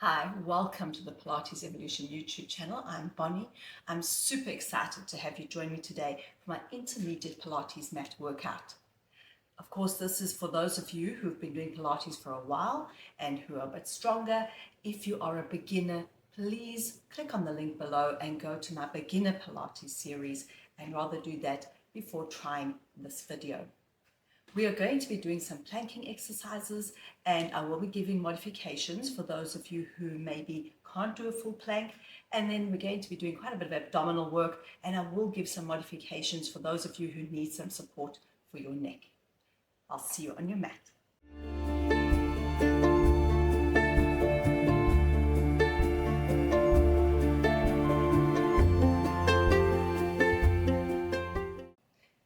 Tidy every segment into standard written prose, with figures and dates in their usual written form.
Hi, welcome to the Pilates Evolution YouTube channel. I'm Bonnie. I'm super excited to have you join me today for my intermediate Pilates mat workout. Of course, this is for those of you who've been doing Pilates for a while and who are a bit stronger. If you are a beginner, please click on the link below and go to my Beginner Pilates series and rather do that before trying this video. We are going to be doing some planking exercises, and I will be giving modifications for those of you who maybe can't do a full plank. And then we're going to be doing quite a bit of abdominal work, and I will give some modifications for those of you who need some support for your neck. I'll see you on your mat.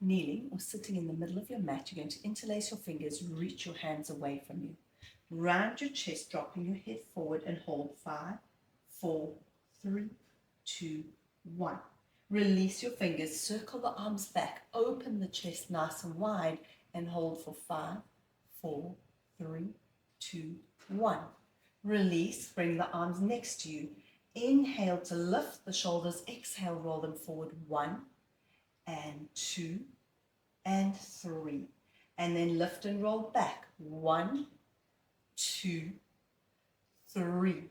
Kneeling or sitting in the middle of your mat, you're going to interlace your fingers, reach your hands away from you. Round your chest, dropping your head forward and hold 5, 4, 3, 2, 1. Release your fingers, circle the arms back, open the chest nice and wide and hold for 5, 4, 3, 2, 1. Release, bring the arms next to you. Inhale to lift the shoulders, exhale, roll them forward 1 and 2 and 3. And then lift and roll back 1, 2, 3.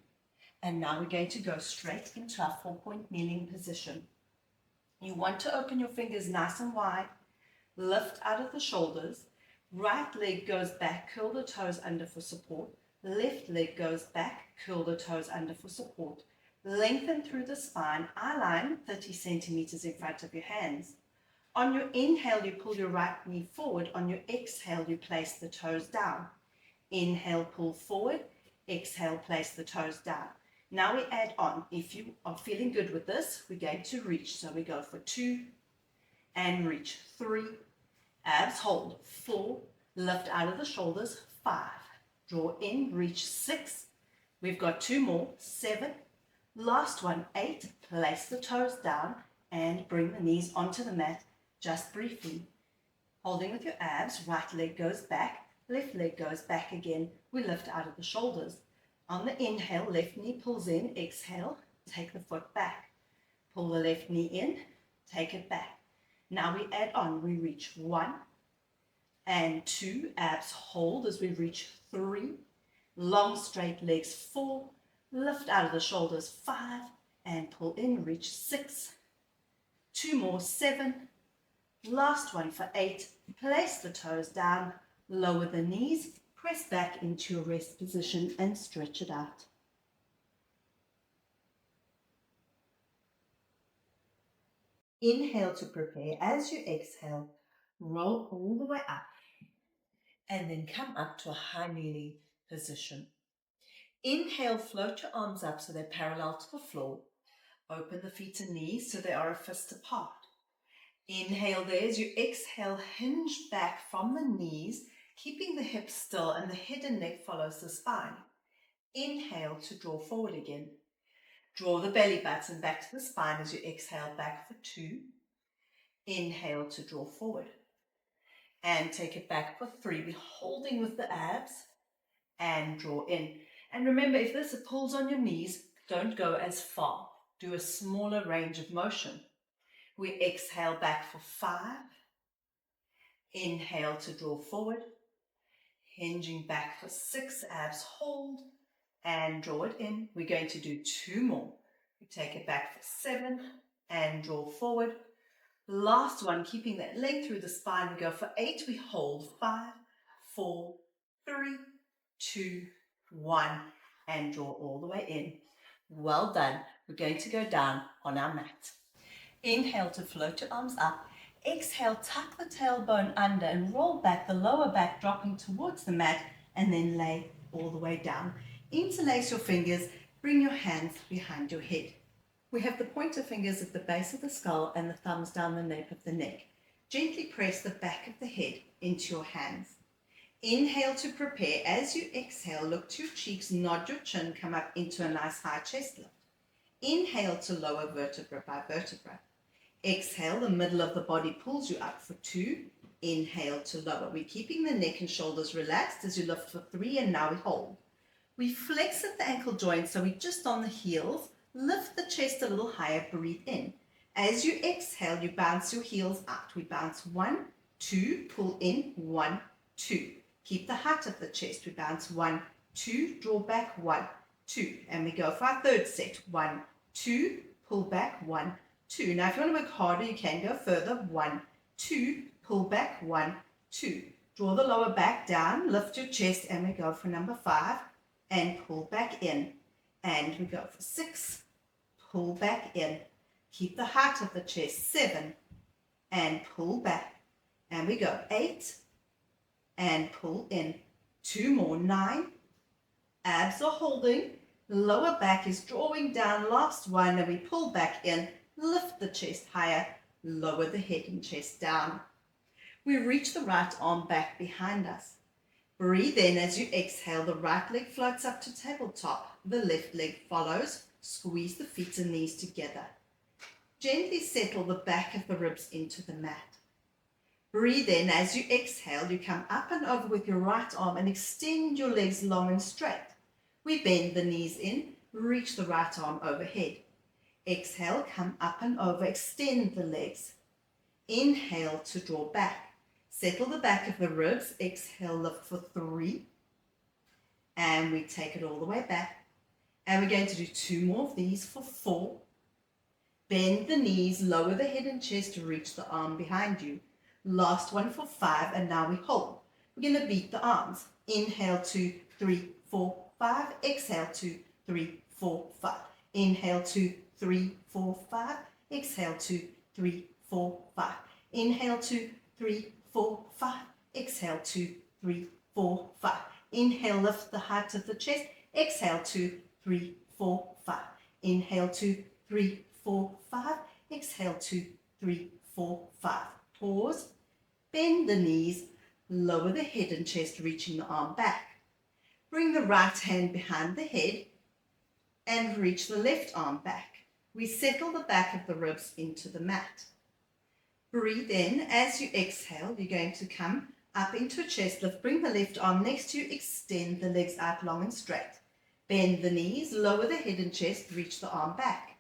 And now we're going to go straight into our 4-point kneeling position. You want to open your fingers nice and wide, lift out of the shoulders, right leg goes back, curl the toes under for support, left leg goes back, curl the toes under for support, lengthen through the spine, eye line 30 centimeters in front of your hands. On your inhale, you pull your right knee forward. On your exhale, you place the toes down. Inhale, pull forward. Exhale, place the toes down. Now we add on. If you are feeling good with this, we're going to reach. So we go for 2 and reach 3. Abs hold. 4. Lift out of the shoulders. 5. Draw in. Reach 6. We've got 2 more. 7. Last one. 8. Place the toes down and bring the knees onto the mat just briefly. Holding with your abs. Right leg goes back. Left leg goes back again. We lift out of the shoulders. On the inhale, left knee pulls in. Exhale, take the foot back. Pull the left knee in, take it back. Now we add on. We reach 1 and 2. Abs hold as we reach 3. Long straight legs 4. Lift out of the shoulders 5 and pull in. Reach 6. 2 more. 7. Last one for 8. Place the toes down. Lower the knees, press back into your rest position and stretch it out. Inhale to prepare. As you exhale, roll all the way up and then come up to a high kneeling position. Inhale, float your arms up so they're parallel to the floor. Open the feet and knees so they are a fist apart. Inhale there. As you exhale, hinge back from the knees, keeping the hips still and the head and neck follows the spine. Inhale to draw forward again. Draw the belly button back to the spine as you exhale back for 2. Inhale to draw forward. And take it back for 3. We're holding with the abs and draw in. And remember, if this pulls on your knees, don't go as far. Do a smaller range of motion. We exhale back for 5. Inhale to draw forward. Hinging back for 6. Abs hold and draw it in. We're going to do 2 more. We take it back for 7 and draw forward. Last one, keeping that leg through the spine. We go for 8. We hold 5, 4, 3, 2, 1 and draw all the way in. Well done. We're going to go down on our mat. Inhale to float your arms up. Exhale, tuck the tailbone under and roll back, the lower back dropping towards the mat, and then lay all the way down. Interlace your fingers, bring your hands behind your head. We have the pointer fingers at the base of the skull and the thumbs down the nape of the neck. Gently press the back of the head into your hands. Inhale to prepare. As you exhale, look to your cheeks, nod your chin, come up into a nice high chest lift. Inhale to lower vertebra by vertebra. Exhale, the middle of the body pulls you up for 2. Inhale to lower. We're keeping the neck and shoulders relaxed as you lift for 3, and now we hold. We flex at the ankle joint, so we're just on the heels. Lift the chest a little higher, breathe in. As you exhale, you bounce your heels out. We bounce 1, 2, pull in, 1, 2. Keep the height of the chest. We bounce 1, 2, draw back, 1, 2. And we go for our third set. 1, 2, pull back, 1, 2. Now if you want to work harder, you can go further. 1, 2, pull back, 1, 2. Draw the lower back down, lift your chest, and we go for number 5 and pull back in. And we go for 6, pull back in. Keep the height of the chest, 7 and pull back. And we go 8 and pull in. 2 more, 9. Abs are holding. Lower back is drawing down. Last one, and we pull back in. Lift the chest higher. Lower the head and chest down. We reach the right arm back behind us. Breathe in. As you exhale, the right leg floats up to tabletop. The left leg follows. Squeeze the feet and knees together. Gently settle the back of the ribs into the mat. Breathe in. As you exhale, you come up and over with your right arm and extend your legs long and straight. We bend the knees in, reach the right arm overhead. Exhale, come up and over, extend the legs. Inhale to draw back. Settle the back of the ribs. Exhale, lift for 3. And we take it all the way back. And we're going to do 2 more of these for 4. Bend the knees, lower the head and chest to reach the arm behind you. Last one for 5, and now we hold. We're going to beat the arms. Inhale, 2, 3, 4, 5. Exhale, 2, 3, 4, 5. Inhale, 2, 3, 4, 5. Exhale, 2, 3, 4, 5. Inhale, 2, 3, 4, 5. Exhale, 2, 3, 4, 5. Inhale, lift the height of the chest. Exhale, 2, 3, 4, 5. Inhale, 2, 3, 4, 5. Exhale, 2, 3, 4, 5. Pause. Bend the knees. Lower the head and chest, reaching the arm back. Bring the right hand behind the head and reach the left arm back. We settle the back of the ribs into the mat. Breathe in. As you exhale, you're going to come up into a chest lift. Bring the left arm next to you. Extend the legs out long and straight. Bend the knees. Lower the head and chest. Reach the arm back.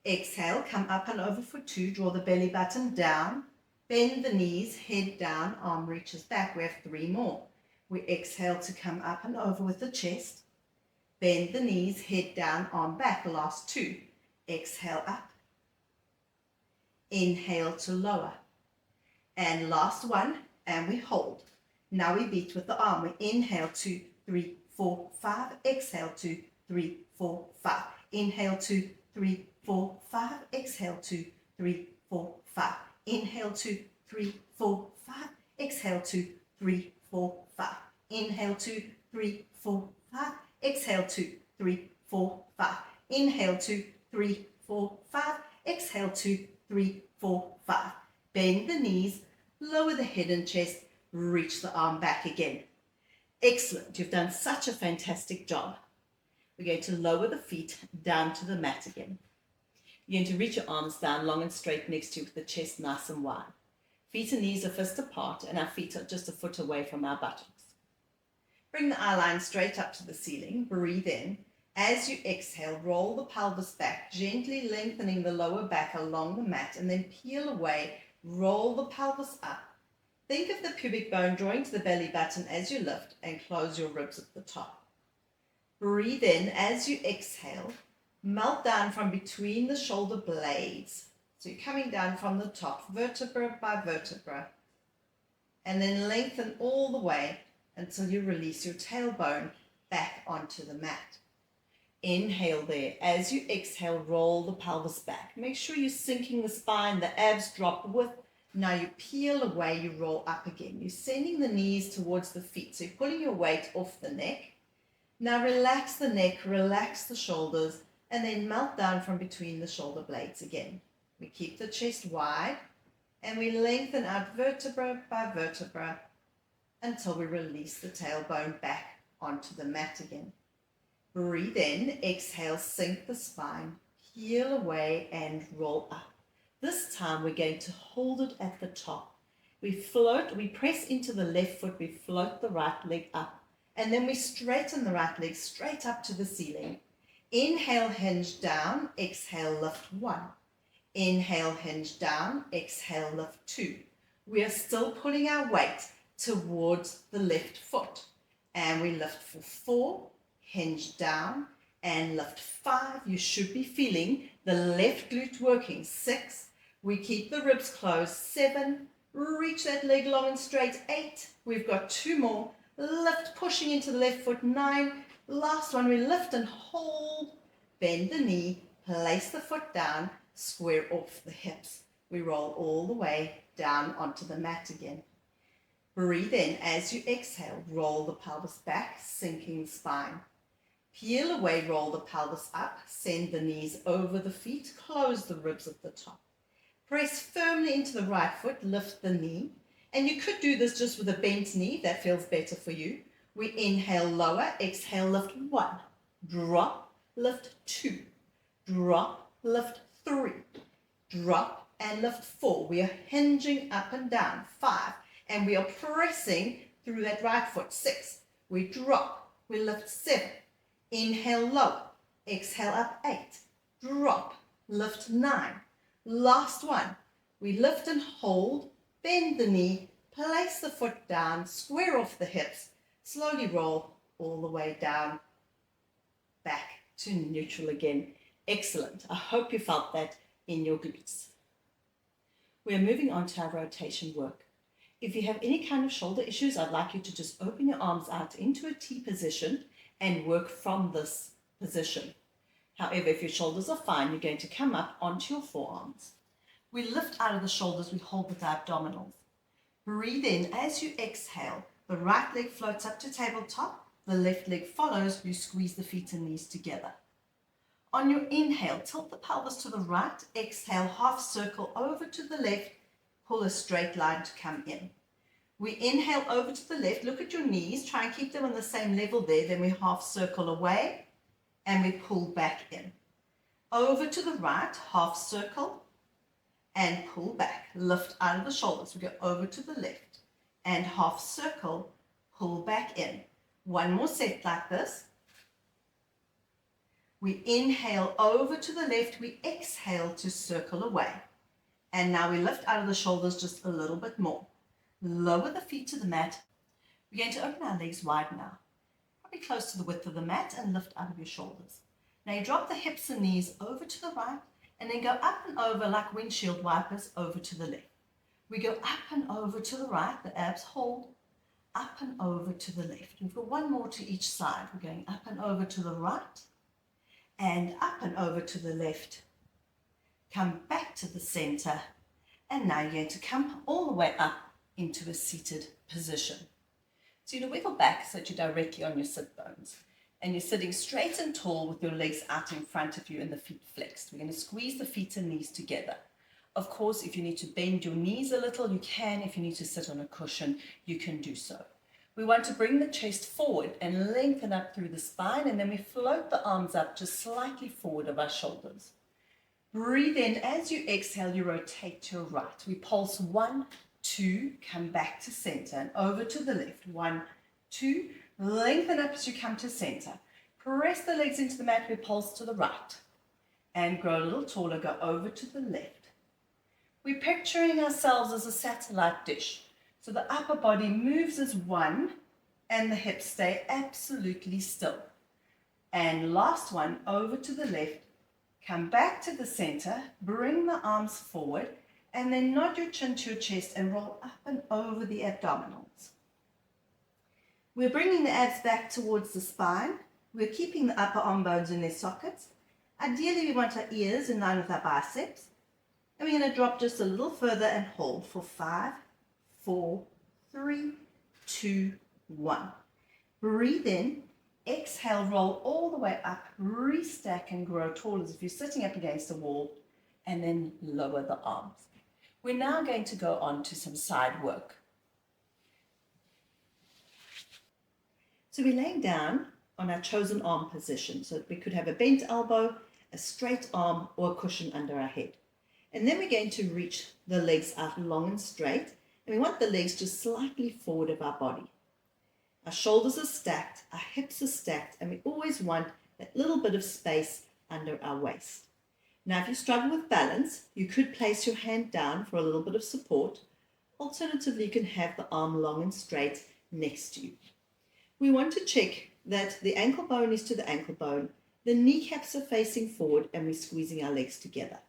Exhale. Come up and over for 2. Draw the belly button down. Bend the knees. Head down. Arm reaches back. We have 3 more. We exhale to come up and over with the chest. Bend the knees. Head down. Arm back. Last 2. Exhale up. Inhale to lower. And last one, and we hold. Now we beat with the arm. We inhale, 2, 3, 4, 5. Exhale, 2, 3, 4, 5. Inhale, 2, 3, 4, 5. Exhale, 2, 3, 4, 5. Inhale, 2, 3, 4, 5. Exhale, 2, 3, 4, 5. Inhale, 2, 3, 4, 5. Exhale, 2, 3, 4, 5. Inhale, 2, 3, 4, 5. Exhale, 2, 3, 4, 5. Bend the knees, lower the head and chest, reach the arm back again. Excellent. You've done such a fantastic job. We're going to lower the feet down to the mat again. You're going to reach your arms down long and straight next to you with the chest nice and wide. Feet and knees are fist apart and our feet are just a foot away from our buttocks. Bring the eye line straight up to the ceiling. Breathe in. As you exhale, roll the pelvis back, gently lengthening the lower back along the mat, and then peel away, roll the pelvis up. Think of the pubic bone drawing to the belly button as you lift and close your ribs at the top. Breathe in. As you exhale, melt down from between the shoulder blades. So you're coming down from the top, vertebra by vertebra, and then lengthen all the way until you release your tailbone back onto the mat. Inhale there. As you exhale, roll the pelvis back. Make sure you're sinking the spine, the abs drop with. Now you peel away, you roll up again. You're sending the knees towards the feet. So you're pulling your weight off the neck. Now relax the neck, relax the shoulders, and then melt down from between the shoulder blades again. We keep the chest wide, and we lengthen out vertebra by vertebra until we release the tailbone back onto the mat again. Breathe in, exhale, sink the spine, peel away and roll up. This time we're going to hold it at the top. We float, we press into the left foot, we float the right leg up, And then we straighten the right leg straight up to the ceiling. Inhale, hinge down. Exhale, lift 1. Inhale, hinge down. Exhale, lift 2. We are still pulling our weight towards the left foot. And we lift for 4, hinge down, and lift 5. You should be feeling the left glute working. 6. We keep the ribs closed. 7. Reach that leg long and straight. 8. We've got 2 more. Lift, pushing into the left foot. 9. Last one, we lift and hold. Bend the knee, place the foot down, square off the hips. We roll all the way down onto the mat again. Breathe in as you exhale. Roll the pelvis back, sinking the spine. Peel away, roll the pelvis up. Send the knees over the feet. Close the ribs at the top. Press firmly into the right foot. Lift the knee. And you could do this just with a bent knee if that feels better for you. We inhale, lower. Exhale, lift 1. Drop, lift 2. Drop, lift 3. Drop and lift 4. We are hinging up and down. 5. And we are pressing through that right foot. 6. We drop. We lift 7. Inhale, lower. Exhale, up 8. Drop. Lift 9. Last one. We lift and hold. Bend the knee. Place the foot down. Square off the hips. Slowly roll all the way down. Back to neutral again. Excellent. I hope you felt that in your glutes. We are moving on to our rotation work. If you have any kind of shoulder issues, I'd like you to just open your arms out into a T position and work from this position. However, if your shoulders are fine, you're going to come up onto your forearms. We lift out of the shoulders, we hold with our abdominals. Breathe in as you exhale. The right leg floats up to tabletop, the left leg follows, you squeeze the feet and knees together. On your inhale, tilt the pelvis to the right, exhale, half circle over to the left, pull a straight line to come in. We inhale over to the left, look at your knees, try and keep them on the same level there, then we half circle away and we pull back in. Over to the right, half circle and pull back, lift out of the shoulders. We go over to the left and half circle, pull back in. One more set like this. We inhale over to the left, we exhale to circle away. And now we lift out of the shoulders just a little bit more. Lower the feet to the mat. We're going to open our legs wide now, probably close to the width of the mat, and lift out of your shoulders. Now you drop the hips and knees over to the right and then go up and over like windshield wipers over to the left. We go up and over to the right, the abs hold, up and over to the left. We've got one more to each side. We're going up and over to the right and up and over to the left. Come back to the center, and now you're going to come all the way up into a seated position. So you're going to wiggle back so that you're directly on your sit bones. And you're sitting straight and tall with your legs out in front of you and the feet flexed. We're going to squeeze the feet and knees together. Of course, if you need to bend your knees a little, you can. If you need to sit on a cushion, you can do so. We want to bring the chest forward and lengthen up through the spine, and then we float the arms up just slightly forward of our shoulders. Breathe in. As you exhale, you rotate to your right. We pulse 1, 2, come back to center and over to the left. 1, 2, lengthen up as you come to center. Press the legs into the mat, we pulse to the right. And grow a little taller, go over to the left. We're picturing ourselves as a satellite dish. So the upper body moves as one and the hips stay absolutely still. And last one, over to the left. Come back to the center, bring the arms forward, and then nod your chin to your chest and roll up and over the abdominals. We're bringing the abs back towards the spine. We're keeping the upper arm bones in their sockets. Ideally, we want our ears in line with our biceps. And we're going to drop just a little further and hold for 5, 4, 3, 2, 1. Breathe in. Exhale, roll all the way up, restack and grow tall as if you're sitting up against a wall, and then lower the arms. We're now going to go on to some side work. So we're laying down on our chosen arm position, so that we could have a bent elbow, a straight arm, or a cushion under our head. And then we're going to reach the legs out long and straight, and we want the legs just slightly forward of our body. Our shoulders are stacked, our hips are stacked, and we always want that little bit of space under our waist. Now, if you struggle with balance, you could place your hand down for a little bit of support. Alternatively, you can have the arm long and straight next to you. We want to check that the ankle bone is to the ankle bone, the kneecaps are facing forward, and we're squeezing our legs together.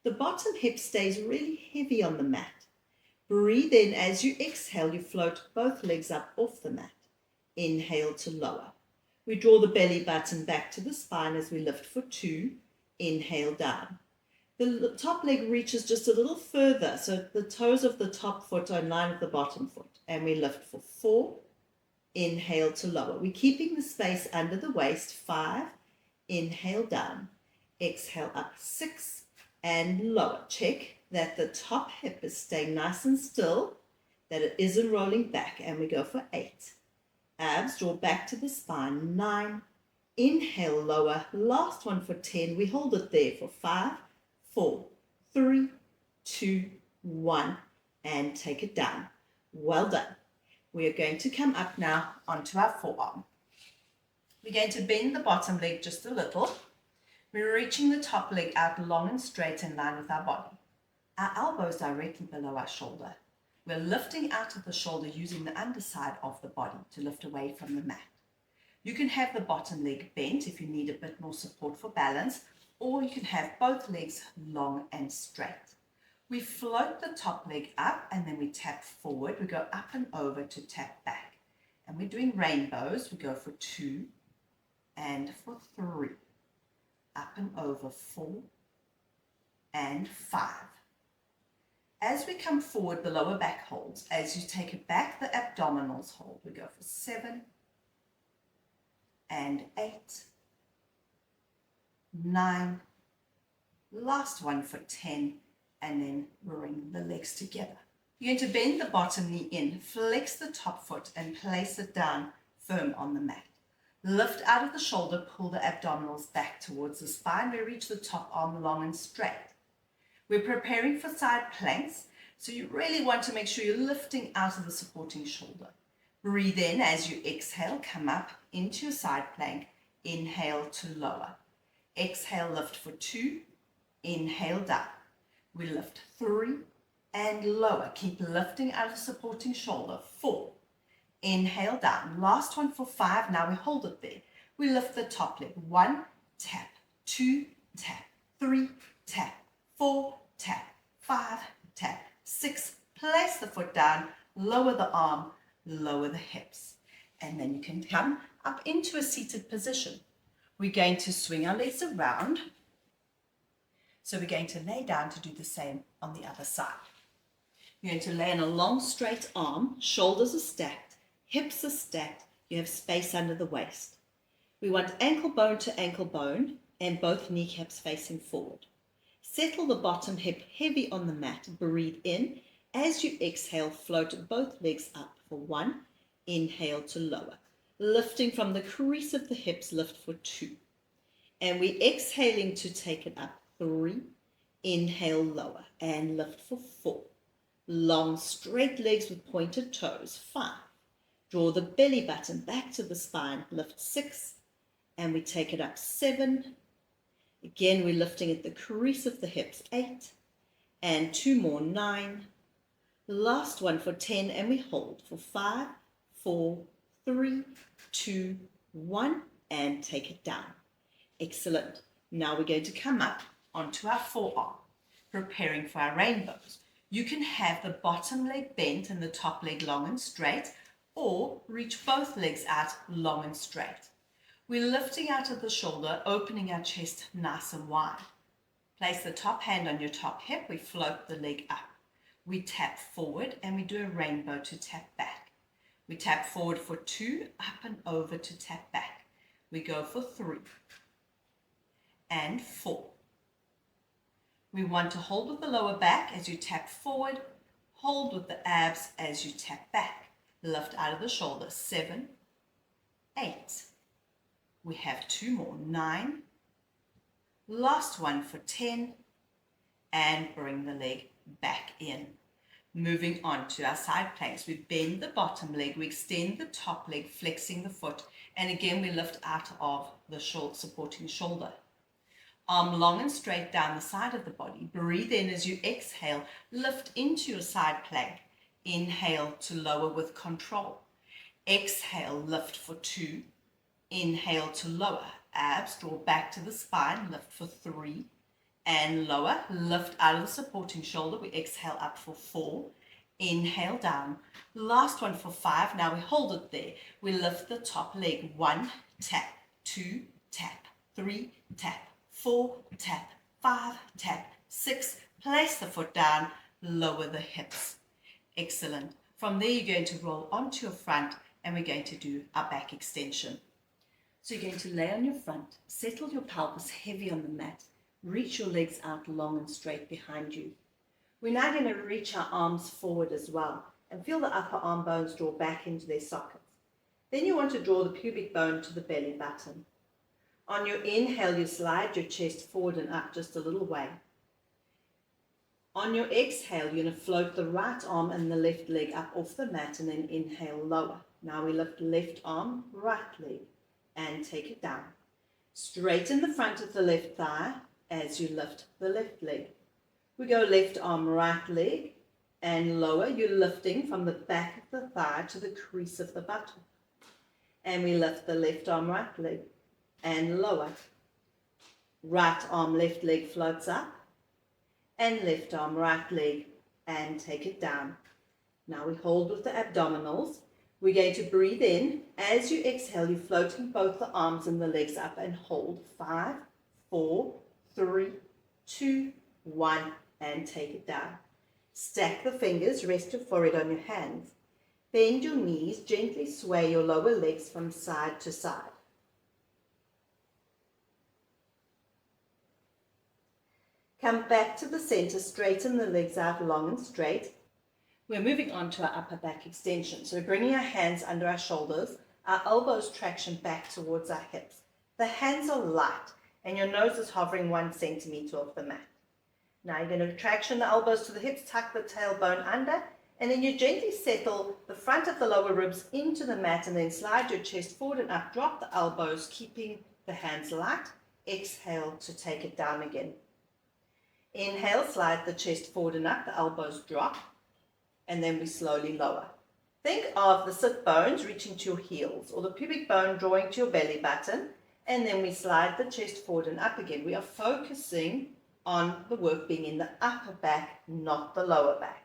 The bottom hip stays really heavy on the mat. Breathe in. As you exhale, you float both legs up off the mat. Inhale to lower. We draw the belly button back to the spine as we lift for 2. Inhale down. The top leg reaches just a little further, so the toes of the top foot are in line with the bottom foot. And we lift for 4. Inhale to lower. We're keeping the space under the waist. 5. Inhale down. Exhale up. 6. And lower. Check that the top hip is staying nice and still, that it isn't rolling back. And we go for 8. Abs draw back to the spine. 9. Inhale, lower. Last one for 10. We hold it there for 5, 4, 3, 2, 1. And take it down. Well done. We are going to come up now onto our forearm. We're going to bend the bottom leg just a little. We're reaching the top leg out long and straight in line with our body. Our elbow is directly below our shoulder. We're lifting out of the shoulder using the underside of the body to lift away from the mat. You can have the bottom leg bent if you need a bit more support for balance, or you can have both legs long and straight. We float the top leg up and then we tap forward. We go up and over to tap back. And we're doing rainbows. We go for 2 and for 3. Up and over 4 and 5. As we come forward, the lower back holds. As you take it back, the abdominals hold. We go for 7 and 8, 9, last one for 10, and then bring the legs together. You're going to bend the bottom knee in, flex the top foot, and place it down firm on the mat. Lift out of the shoulder, pull the abdominals back towards the spine. We reach the top arm long and straight. We're preparing for side planks, so you really want to make sure you're lifting out of the supporting shoulder. Breathe in. As you exhale, come up into your side plank. Inhale to lower. Exhale, lift for 2. Inhale down. We lift 3 and lower. Keep lifting out of the supporting shoulder. 4. Inhale down. Last one for 5. Now we hold it there. We lift the top leg. 1, tap. 2, tap. 3, tap. 4, tap. 5, tap. 6, place the foot down. Lower the arm. Lower the hips. And then you can come up into a seated position. We're going to swing our legs around. So we're going to lay down to do the same on the other side. You're going to lay in a long straight arm. Shoulders are stacked. Hips are stacked. You have space under the waist. We want ankle bone to ankle bone and both kneecaps facing forward. Settle the bottom hip heavy on the mat. Breathe in. As you exhale, float both legs up for 1. Inhale to lower. Lifting from the crease of the hips, lift for 2. And we're exhaling to take it up. 3. Inhale, lower. And lift for 4. Long, straight legs with pointed toes. 5. Draw the belly button back to the spine. Lift 6. And we take it up. 7. Again, we're lifting at the crease of the hips. 8. And 2 more. 9. Last one for 10. And we hold for 5, 4, 3, 2, 1. And take it down. Excellent. Now we're going to come up onto our forearm, preparing for our rainbows. You can have the bottom leg bent and the top leg long and straight, or reach both legs out long and straight. We're lifting out of the shoulder, opening our chest nice and wide. Place the top hand on your top hip. We float the leg up. We tap forward and we do a rainbow to tap back. We tap forward for 2, up and over to tap back. We go for 3 and 4. We want to hold with the lower back as you tap forward, hold with the abs as you tap back. Lift out of the shoulder. 7, 8. We have 2 more. 9. Last one for 10. And bring the leg back in. Moving on to our side planks, we bend the bottom leg, we extend the top leg, flexing the foot, and again we lift out of the supporting shoulder. Arm long and straight down the side of the body. Breathe in as you exhale, lift into your side plank. Inhale to lower with control. Exhale, lift for 2. Inhale to lower. Abs draw back to the spine, lift for 3. And lower, lift out of the supporting shoulder. We exhale up for 4. Inhale down. Last one for 5. Now we hold it there. We lift the top leg. 1, tap, 2, tap, 3, tap, 4, tap, 5, tap, 6. Place the foot down, lower the hips. Excellent. From there, you're going to roll onto your front and we're going to do our back extension. So you're going to lay on your front, settle your pelvis heavy on the mat, reach your legs out long and straight behind you. We're now going to reach our arms forward as well and feel the upper arm bones draw back into their sockets. Then you want to draw the pubic bone to the belly button. On your inhale, you slide your chest forward and up just a little way. On your exhale, you're going to float the right arm and the left leg up off the mat and then inhale lower. Now we lift left arm, right leg and take it down. Straighten the front of the left thigh as you lift the left leg. We go left arm, right leg and lower. You're lifting from the back of the thigh to the crease of the buttock. And we lift the left arm, right leg and lower. Right arm, left leg floats up. And left arm, right leg, and take it down. Now we hold with the abdominals. We're going to breathe in. As you exhale, you're floating both the arms and the legs up and hold. 5, 4, 3, 2, 1, and take it down. Stack the fingers, rest your forehead on your hands. Bend your knees, gently sway your lower legs from side to side. Come back to the center, straighten the legs out long and straight. We're moving on to our upper back extension. So we're bringing our hands under our shoulders, our elbows traction back towards our hips. The hands are light and your nose is hovering 1 centimeter off the mat. Now you're going to traction the elbows to the hips, tuck the tailbone under, and then you gently settle the front of the lower ribs into the mat and then slide your chest forward and up. Drop the elbows, keeping the hands light. Exhale to take it down again. Inhale, slide the chest forward and up, the elbows drop, and then we slowly lower. Think of the sit bones reaching to your heels, or the pubic bone drawing to your belly button, and then we slide the chest forward and up again. We are focusing on the work being in the upper back, not the lower back.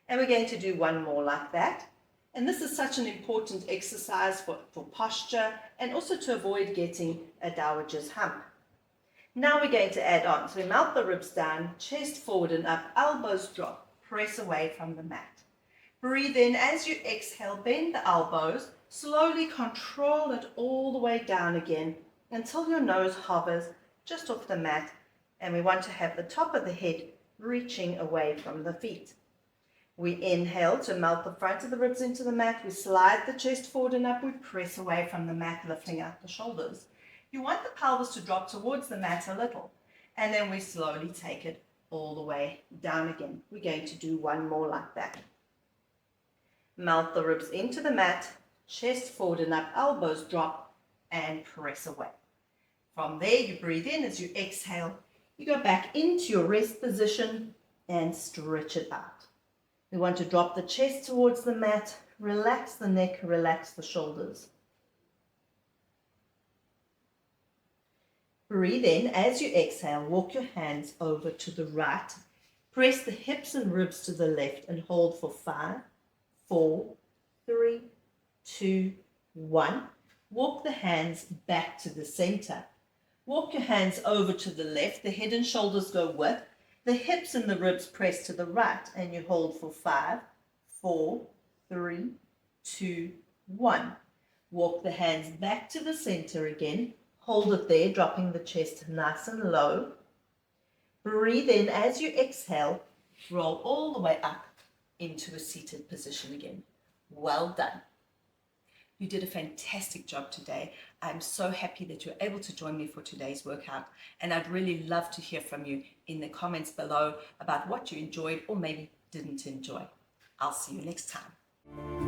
And we're going to do one more like that. And this is such an important exercise for posture and also to avoid getting a dowager's hump. Now we're going to add on. So we melt the ribs down, chest forward and up, elbows drop, press away from the mat. Breathe in as you exhale, bend the elbows, slowly control it all the way down again until your nose hovers just off the mat. And we want to have the top of the head reaching away from the feet. We inhale to melt the front of the ribs into the mat. We slide the chest forward and up. We press away from the mat, lifting out the shoulders. You want the pelvis to drop towards the mat a little, and then we slowly take it all the way down again. We're going to do one more like that. Melt the ribs into the mat, chest forward and up, elbows drop, and press away. From there, you breathe in. As you exhale, you go back into your rest position and stretch it out. We want to drop the chest towards the mat, relax the neck, relax the shoulders. Breathe in. As you exhale, walk your hands over to the right. Press the hips and ribs to the left and hold for 5, 4, 3, 2, 1. Walk the hands back to the center. Walk your hands over to the left. The head and shoulders go with. The hips and the ribs press to the right and you hold for 5, 4, 3, 2, 1. Walk the hands back to the center again. Hold it there, dropping the chest nice and low. Breathe in. As you exhale, roll all the way up into a seated position again. Well done. You did a fantastic job today. I'm so happy that you're able to join me for today's workout, and I'd really love to hear from you in the comments below about what you enjoyed or maybe didn't enjoy. I'll see you next time.